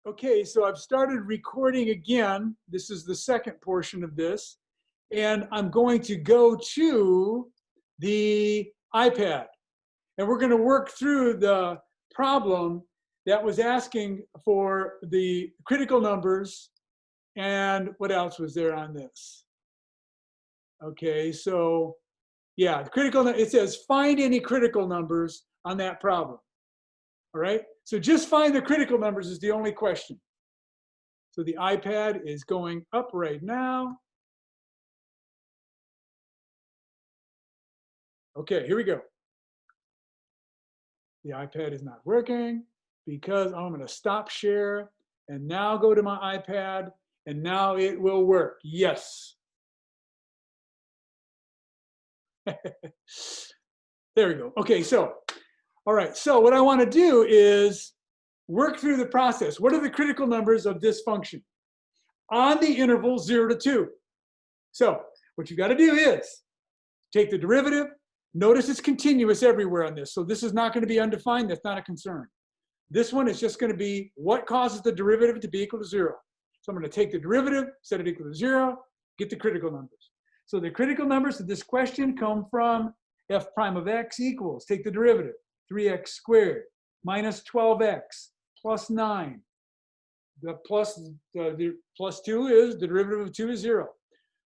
Okay, so I've started recording again. This is the second portion of this. And I'm going to go to the iPad. And we're going to work through the problem that was asking for the critical numbers. And what else was there on this? Okay, so yeah, the critical, it says find any critical numbers on that problem. All right, so just find the critical numbers is the only question. So the iPad is going up right now. Okay, here we go. The iPad is not working because I'm going to stop share and now go to my iPad and now it will work. Yes. There we go. Okay, so, all right. So what I want to do is work through the process. What are the critical numbers of this function on the interval 0 to 2? So what you got to do is take the derivative. Notice it's continuous everywhere on this. So this is not going to be undefined. That's not a concern. This one is just going to be what causes the derivative to be equal to 0. So I'm going to take the derivative, set it equal to 0, get the critical numbers. So the critical numbers of this question come from f prime of x equals, take the derivative, 3x squared minus 12x plus 9. The plus 2 is, the derivative of 2 is 0.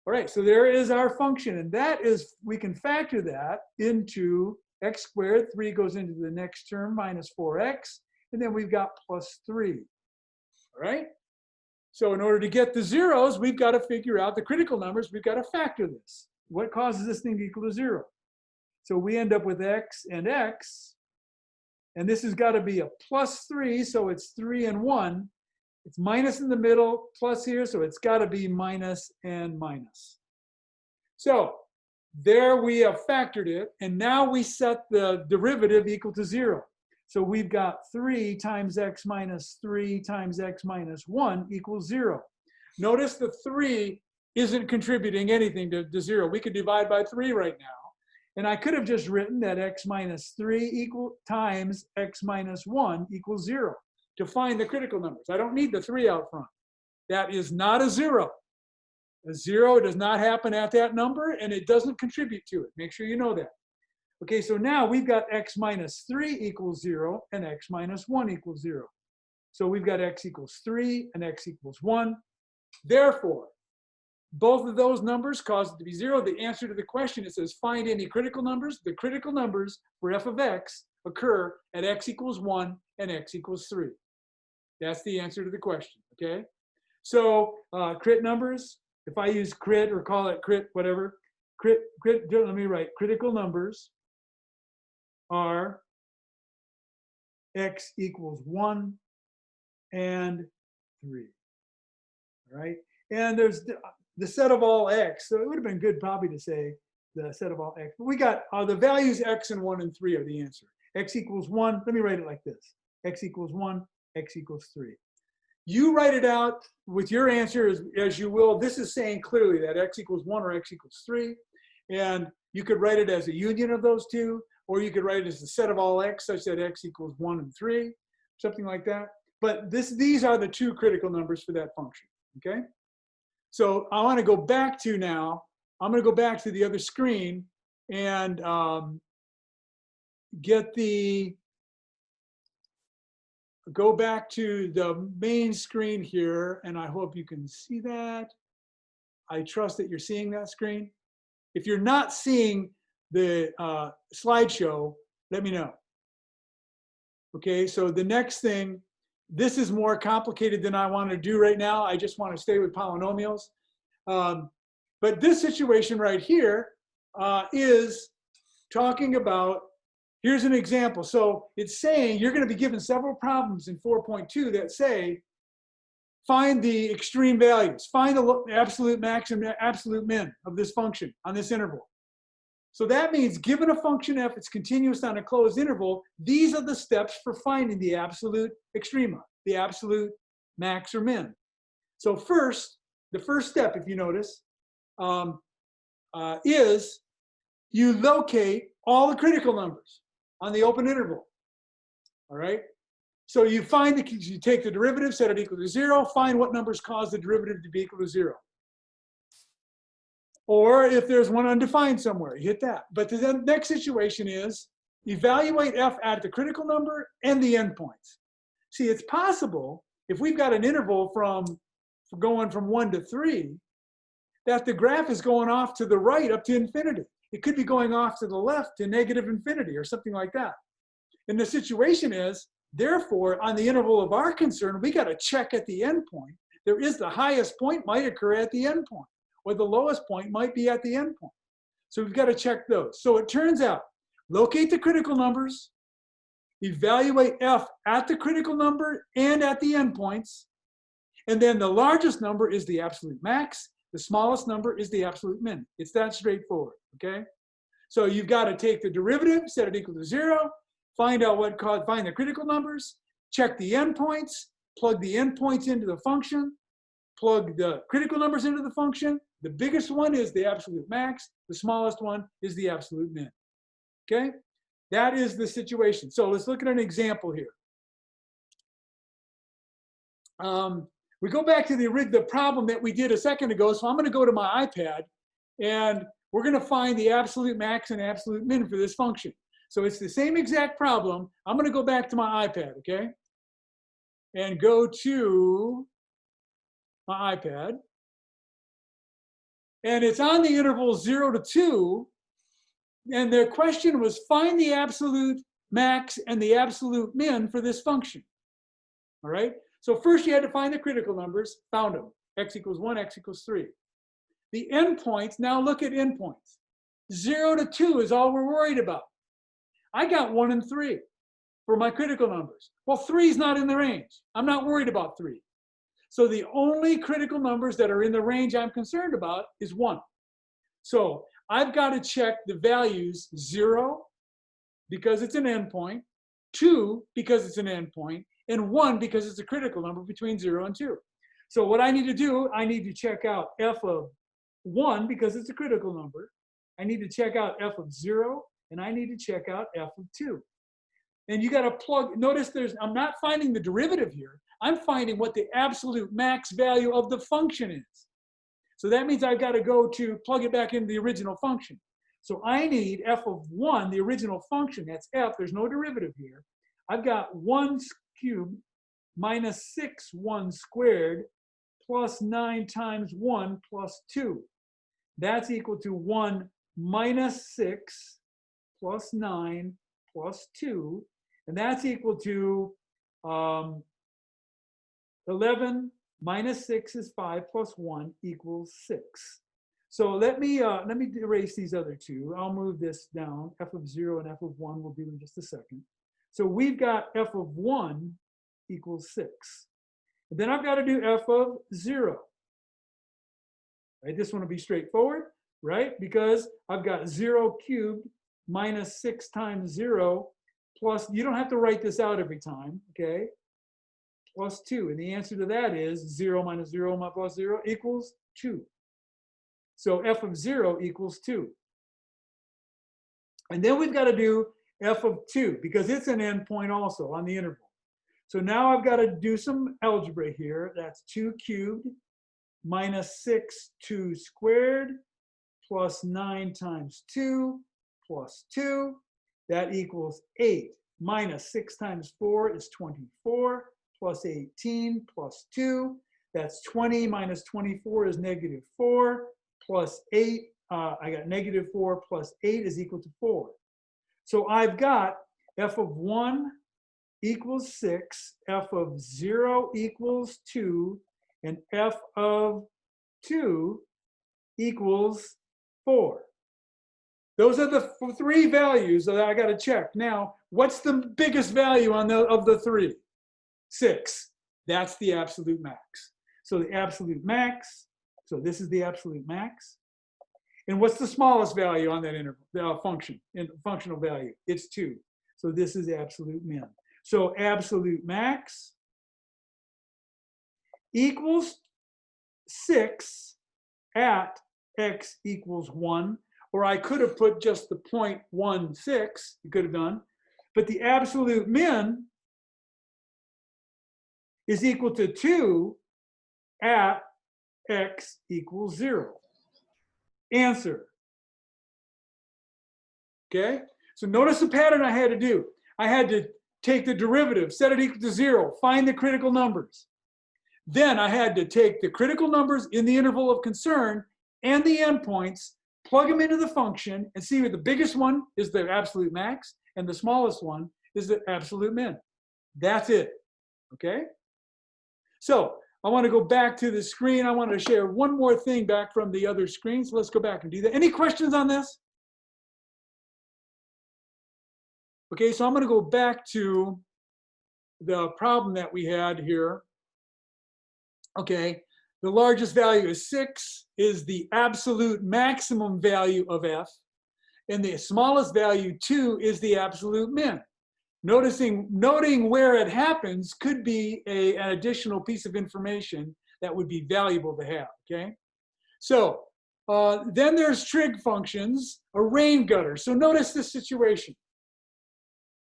All right, so there is our function, and that is, we can factor that into x squared. 3 goes into the next term, minus 4x, and then we've got plus 3. All right? So in order to get the zeros, we've got to figure out the critical numbers. We've got to factor this. What causes this thing to equal to 0? So we end up with x, and this has got to be a plus 3, so it's 3 and 1. It's minus in the middle, plus here, so it's got to be minus and minus. So there we have factored it, and now we set the derivative equal to 0. So we've got 3 times x minus 3 times x minus 1 equals 0. Notice the 3 isn't contributing anything to 0. We could divide by 3 right now. And I could have just written that x minus 3 times x minus 1 equals 0 to find the critical numbers. I don't need the 3 out front. That is not a 0. A 0 does not happen at that number, and it doesn't contribute to it. Make sure you know that. Okay, so now we've got x minus 3 equals 0 and x minus 1 equals 0. So we've got x equals 3 and x equals 1. Therefore, both of those numbers cause it to be 0. The answer to the question, it says find any critical numbers. The critical numbers for f of x occur at x equals 1 and x equals 3. That's the answer to the question, okay? So crit numbers, if I use crit or call it crit, whatever, let me write critical numbers are x equals 1 and 3, all right? And there's the set of all x, so it would have been good probably to say the set of all x, but we got the values x and 1 and 3 are the answer. X equals 1, let me write it like this, x equals 1, x equals 3. You write it out with your answer as you will. This is saying clearly that x equals 1 or x equals 3. And you could write it as a union of those two, or you could write it as the set of all x such that x equals 1 and 3, something like that. But these are the two critical numbers for that function, okay? So I want to go back to now, I'm going to go back to the other screen and go back to the main screen here, and I hope you can see that. I trust that you're seeing that screen. If you're not seeing the slideshow, let me know. Okay, so the next thing, this is more complicated than I want to do right now. I just want to stay with polynomials. But this situation right here is talking about, here's an example. So it's saying you're going to be given several problems in 4.2 that say, find the extreme values, find the absolute max and absolute min of this function on this interval. So that means given a function f, it's continuous on a closed interval, these are the steps for finding the absolute extrema, the absolute max or min. So first, the first step, if you notice, is you locate all the critical numbers on the open interval, all right? So you take the derivative, set it equal to 0, find what numbers cause the derivative to be equal to 0. Or if there's one undefined somewhere, you hit that. But the next situation is evaluate f at the critical number and the endpoints. See, it's possible if we've got an interval going from 1 to 3, that the graph is going off to the right up to infinity. It could be going off to the left to negative infinity or something like that. And the situation is, therefore, on the interval of our concern, we got to check at the endpoint. There is the highest point might occur at the endpoint, or the lowest point might be at the endpoint. So we've got to check those. So it turns out, locate the critical numbers, evaluate f at the critical number and at the endpoints, and then the largest number is the absolute max, the smallest number is the absolute min. It's that straightforward, okay? So you've got to take the derivative, set it equal to 0, find the critical numbers, check the endpoints, plug the endpoints into the function, plug the critical numbers into the function. The biggest one is the absolute max, the smallest one is the absolute min, okay? That is the situation. So let's look at an example here. We go back to the problem that we did a second ago. So I'm going to go to my iPad, and we're going to find the absolute max and absolute min for this function. So it's the same exact problem. I'm going to go back to my iPad, okay? And go to my iPad. And it's on the interval 0 to 2. And the question was, find the absolute max and the absolute min for this function. All right? So first you had to find the critical numbers, found them. X equals 1, x equals 3. The endpoints, now look at endpoints. 0 to 2 is all we're worried about. I got 1 and 3 for my critical numbers. Well, 3 is not in the range. I'm not worried about 3. So the only critical numbers that are in the range I'm concerned about is 1. So I've got to check the values 0 because it's an endpoint, 2 because it's an endpoint, and 1 because it's a critical number between 0 and 2. So what I need to do, I need to check out f of 1 because it's a critical number. I need to check out f of 0, and I need to check out f of 2. And you got to plug, notice I'm not finding the derivative here. I'm finding what the absolute max value of the function is. So that means I've got to go to plug it back into the original function. So I need f of 1, the original function, that's f, there's no derivative here. I've got 1 cubed minus 6 1 squared plus 9 times 1 plus 2. That's equal to 1 minus 6 plus 9 plus 2. And that's equal to 11 minus 6 is 5 plus 1 equals 6. So let me erase these other two. I'll move this down. F of 0 and f of 1 we'll do in just a second. So we've got f of 1 equals 6. And then I've got to do f of 0. Right? This one will be straightforward, right? Because I've got 0 cubed minus 6 times 0 plus, you don't have to write this out every time, okay? Plus 2. And the answer to that is 0 minus 0 plus 0 equals 2. So f of 0 equals 2. And then we've got to do f of 2 because it's an endpoint also on the interval. So now I've got to do some algebra here. That's 2 cubed minus 6 2 squared plus 9 times 2 plus 2. That equals 8 minus 6 times 4 is 24 plus 18 plus 2. That's 20 minus 24 is negative 4 plus 8. I got negative 4 plus 8 is equal to 4. So I've got f of 1 equals 6, f of 0 equals 2, and f of 2 equals 4. Those are the 3 values that I got to check. Now, what's the biggest value of the 3? 6. That's the absolute max. So the absolute max, so this is the absolute max. And what's the smallest value on that interval, functional value? It's 2. So this is absolute min. So absolute max equals 6 at x equals 1. Or I could have put just the 0.16, you could have done. But the absolute min is equal to 2 at x equals 0. Answer. Okay, so notice the pattern I had to do. I had to take the derivative, set it equal to 0, find the critical numbers. Then I had to take the critical numbers in the interval of concern and the endpoints, plug them into the function, and see what the biggest one is the absolute max, and the smallest one is the absolute min. That's it, okay? So I want to go back to the screen. I want to share one more thing back from the other screen. So let's go back and do that. Any questions on this? Okay, so I'm going to go back to the problem that we had here. Okay, the largest value is 6, is the absolute maximum value of f, and the smallest value, 2, is the absolute min. Noting where it happens could be an additional piece of information that would be valuable to have, okay? So then there's trig functions, a rain gutter. So notice this situation.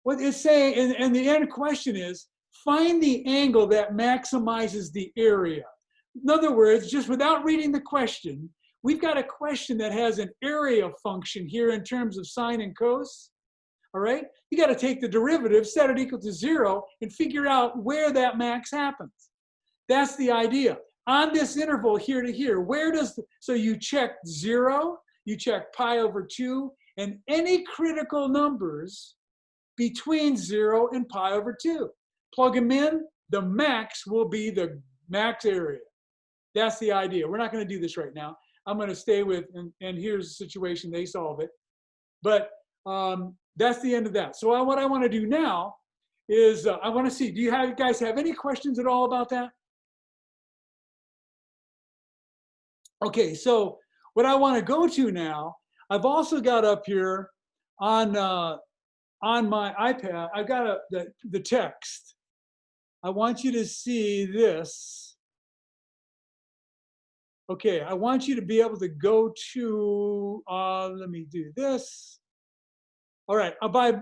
What it's saying, and the end question is, find the angle that maximizes the area. In other words, just without reading the question, we've got a question that has an area function here in terms of sine and cos. All right, you got to take the derivative, set it equal to 0, and figure out where that max happens. That's the idea. On this interval here to here, where does, so you check 0, you check pi over 2, and any critical numbers between 0 and pi over 2. Plug them in, the max will be the max area. That's the idea. We're not going to do this right now. I'm going to stay with, and here's the situation, they solve it. But that's the end of that. So what I want to do now is I want to see, do you guys have any questions at all about that? Okay, so what I want to go to now, I've also got up here on my iPad, I've got the text. I want you to see this. Okay, I want you to be able to go to, let me do this. All right, by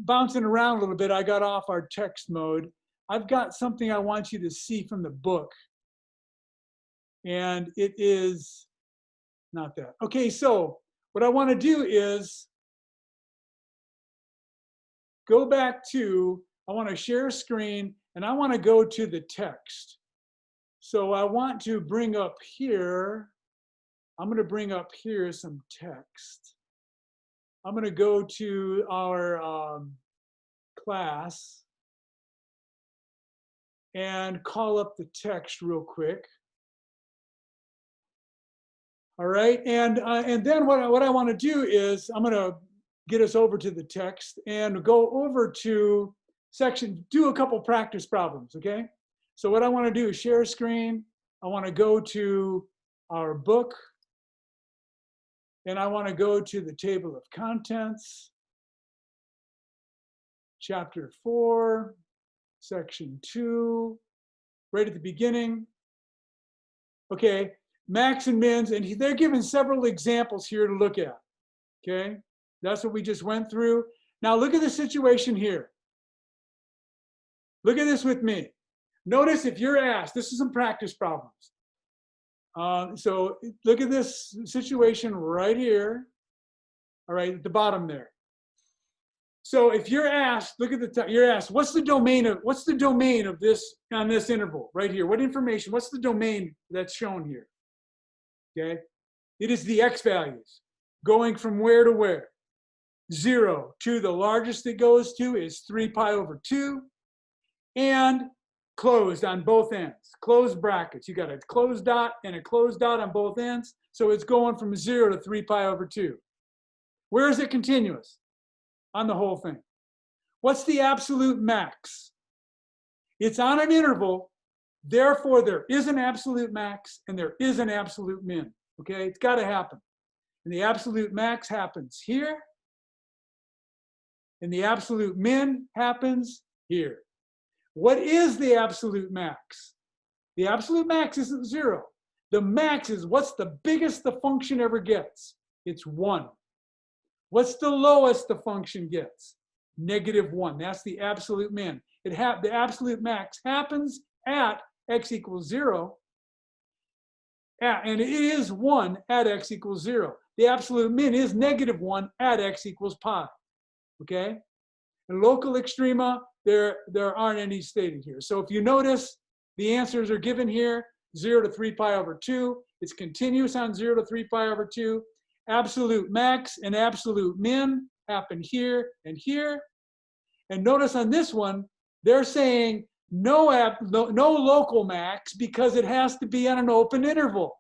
bouncing around a little bit, I got off our text mode. I've got something I want you to see from the book. And it is not that. Okay, so what I want to do is go back to, I want to share a screen, and I want to go to the text. So I want to bring up here, I'm going to bring up here some text. I'm going to go to our class and call up the text real quick. All right, and then what I want to do is I'm going to get us over to the text and go over to section, do a couple practice problems, okay? So what I want to do is share a screen. I want to go to our book, and I want to go to the table of contents, chapter 4, section 2, right at the beginning. Okay, max and mins, and they're given several examples here to look at, okay? That's what we just went through. Now look at the situation here. Look at this with me. Notice if you're asked, this is some practice problems. So look at this situation right here, all right, at the bottom there. So if you're asked, look at the, you're asked, what's the domain of this on this interval right here? What information, what's the domain that's shown here? Okay, it is the x values going from where to where? 0 to the largest it goes to is 3 pi over 2, and closed on both ends, closed brackets. You got a closed dot and a closed dot on both ends, so it's going from 0 to 3 pi over 2. Where is it continuous? On the whole thing. What's the absolute max? It's on an interval, therefore there is an absolute max and there is an absolute min, okay? It's got to happen. And the absolute max happens here, and the absolute min happens here. What is the absolute max? The absolute max isn't 0. The max is what's the biggest the function ever gets? It's 1. What's the lowest the function gets? -1. That's the absolute min. The absolute max happens at x equals 0, and it is 1 at x equals 0. The absolute min is -1 at x equals pi, okay? And local extrema, there aren't any stated here. So if you notice, the answers are given here, 0 to 3 pi over 2. It's continuous on 0 to 3 pi over 2. Absolute max and absolute min happen here and here. And notice on this one, they're saying no local max because it has to be on an open interval.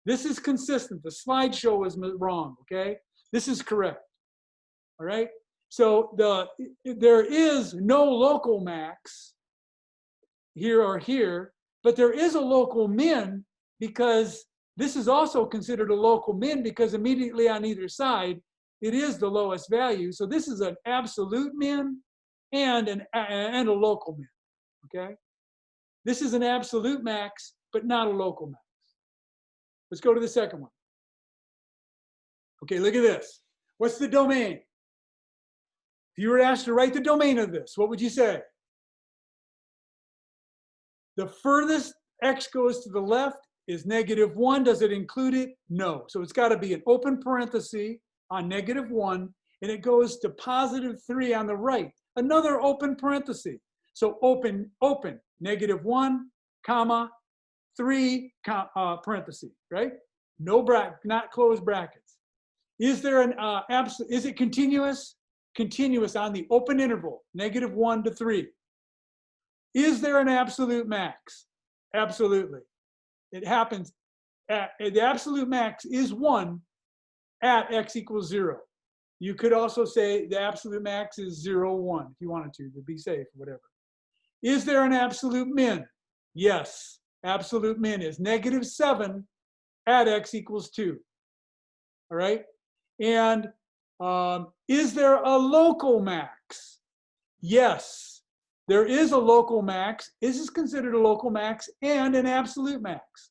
This is consistent. The slideshow was wrong, okay? This is correct, all right? So there is no local max here or here, but there is a local min because this is also considered a local min because immediately on either side, it is the lowest value. So this is an absolute min and a local min, okay? This is an absolute max, but not a local max. Let's go to the second one. Okay, look at this. What's the domain? If you were asked to write the domain of this, what would you say? The furthest x goes to the left is -1. Does it include it? No. So it's got to be an open parenthesis on -1, and it goes to +3 on the right. Another open parenthesis. So open, -1, comma, 3, parenthesis, right? No bracket, not closed brackets. Is there an is it continuous? Continuous on the open interval, -1 to 3. Is there an absolute max? Absolutely. It happens the absolute max is 1 at x equals 0. You could also say the absolute max is 0, 1 if you wanted to be safe, whatever. Is there an absolute min? Yes. Absolute min is -7 at x equals 2. All right? And is there a local max? Yes, there is a local max. This is considered a local max and an absolute max.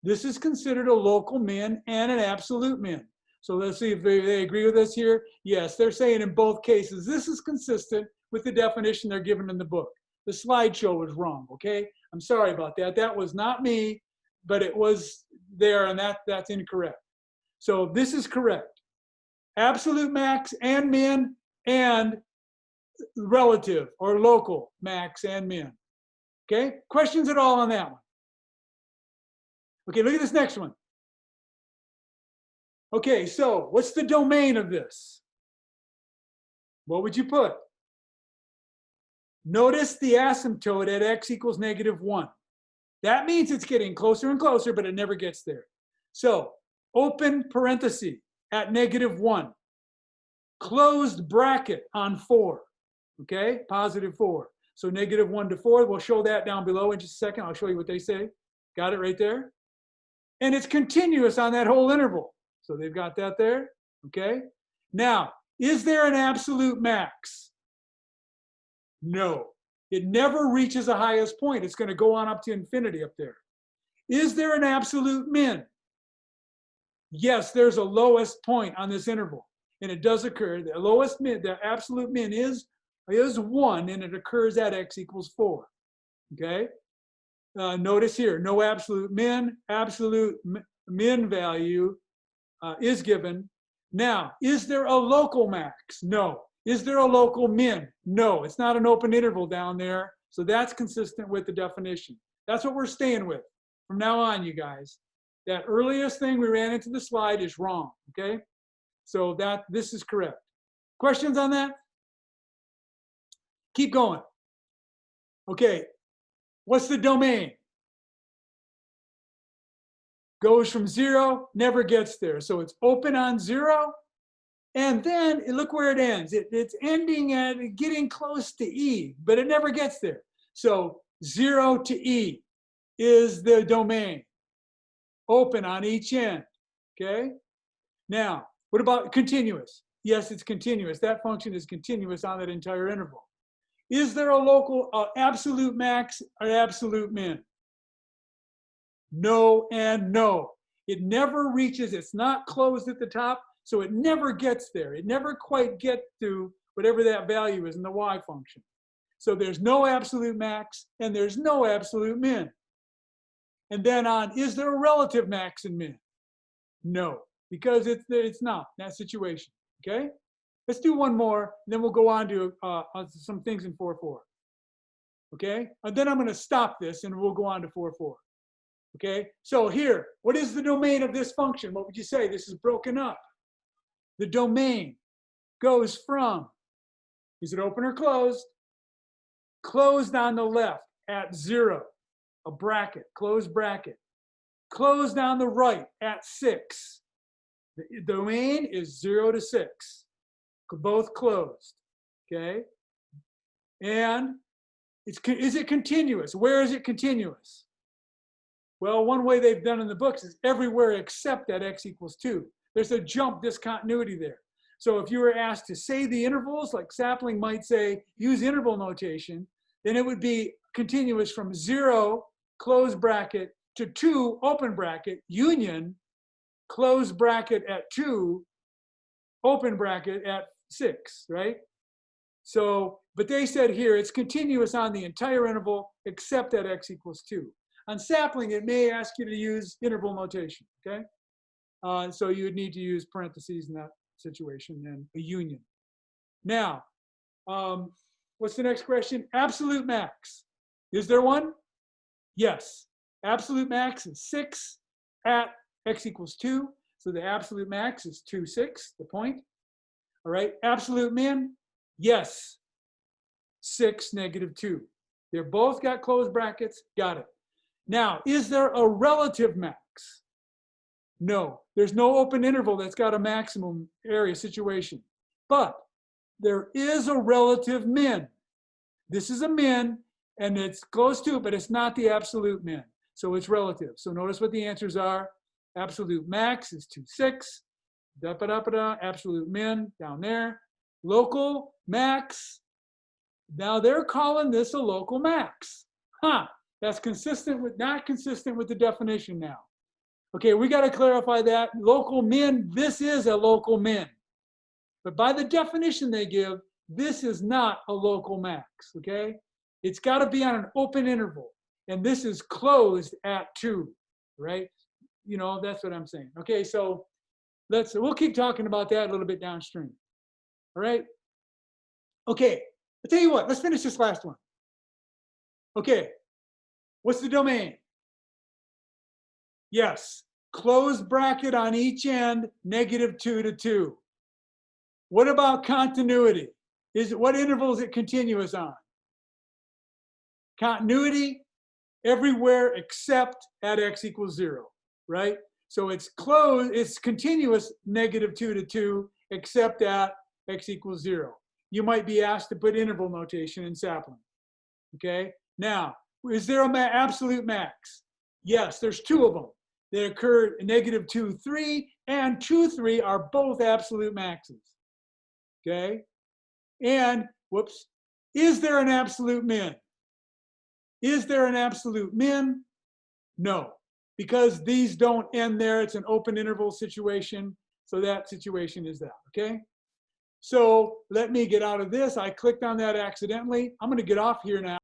This is considered a local min and an absolute min. So let's see if they agree with us here. Yes, they're saying in both cases, this is consistent with the definition they're given in the book. The slideshow was wrong, okay? I'm sorry about that. That was not me, but it was there, and that's incorrect. So this is correct. Absolute max and min and relative or local max and min. Okay, questions at all on that one? Okay, look at this next one. Okay, so what's the domain of this? What would you put? Notice the asymptote at x equals -1. That means it's getting closer and closer, but it never gets there. So open parenthesis at -1. Closed bracket on 4, okay? +4. So -1 to 4, we'll show that down below in just a second. I'll show you what they say. Got it right there? And it's continuous on that whole interval. So they've got that there, okay? Now, is there an absolute max? No. It never reaches the highest point. It's going to go on up to infinity up there. Is there an absolute min? Yes, there's a lowest point on this interval. And it does occur. The lowest min, the absolute min is 1, and it occurs at x equals 4. Okay? Notice here, no absolute min. Absolute min value is given. Now, is there a local max? No. Is there a local min? No. It's not an open interval down there. So that's consistent with the definition. That's what we're staying with from now on, you guys. That earliest thing we ran into the slide is wrong. Okay? So this is correct. Questions on that? Keep going. Okay, what's the domain? Goes from 0, never gets there. So it's open on 0, and then look where it ends. It's ending at getting close to E, but it never gets there. So 0 to E is the domain. Open on each end, okay? Now, what about continuous? Yes, it's continuous. That function is continuous on that entire interval. Is there a local absolute max or absolute min? No and no. It never reaches, it's not closed at the top, so it never gets there. It never quite gets to whatever that value is in the y function. So there's no absolute max and there's no absolute min. And then on, is there a relative max and min? No, because it's not that situation, okay? Let's do one more, and then we'll go on to some things in 4.4, okay? And then I'm gonna stop this and we'll go on to 4.4, okay? So here, what is the domain of this function? What would you say? This is broken up. The domain goes from, is it open or closed? Closed on the left at 0, a bracket, closed bracket. Closed on the right at 6. The domain is 0 to 6, both closed, okay? And is it continuous? Where is it continuous? Well, one way they've done in the books is everywhere except at x equals 2. There's a jump discontinuity there. So if you were asked to say the intervals, like Sapling might say, use interval notation, then it would be continuous from 0, close bracket, to 2, open bracket, union, close bracket at 2, open bracket at 6, right? So, but they said here it's continuous on the entire interval except at x equals 2. On Sapling, it may ask you to use interval notation, okay? So you would need to use parentheses in that situation and a union. Now, what's the next question? Absolute max. Is there one? Yes. Absolute max is 6 at x equals 2. So the absolute max is 2, 6, the point. All right. Absolute min? Yes. 6, negative 2. They're both got closed brackets. Got it. Now, is there a relative max? No. There's no open interval that's got a maximum area situation. But there is a relative min. This is a min, and it's close to it, but it's not the absolute min. So it's relative. So notice what the answers are. Absolute max is 2, 6. Da-ba-da-ba-da. Absolute min down there. Local max. Now they're calling this a local max. Huh. That's consistent with, not consistent with the definition now. Okay, we got to clarify that. Local min, this is a local min. But by the definition they give, this is not a local max, okay? It's got to be on an open interval. And this is closed at 2, right? You know, that's what I'm saying. Okay, so we'll keep talking about that a little bit downstream. All right? Okay, I'll tell you what, let's finish this last one. Okay, what's the domain? Yes, closed bracket on each end, negative 2 to 2. What about continuity? What interval is it continuous on? Continuity everywhere except at x equals 0, right? So it's closed, it's continuous negative 2 to 2 except at x equals 0. You might be asked to put interval notation in Sapling, okay? Now, is there an absolute max? Yes, there's 2 of them. They occur negative 2, 3, and 2, 3 are both absolute maxes, okay? And, whoops, is there an absolute min? Is there an absolute min? No, because these don't end there. It's an open interval situation. So that situation is that, okay? So let me get out of this. I clicked on that accidentally. I'm going to get off here now.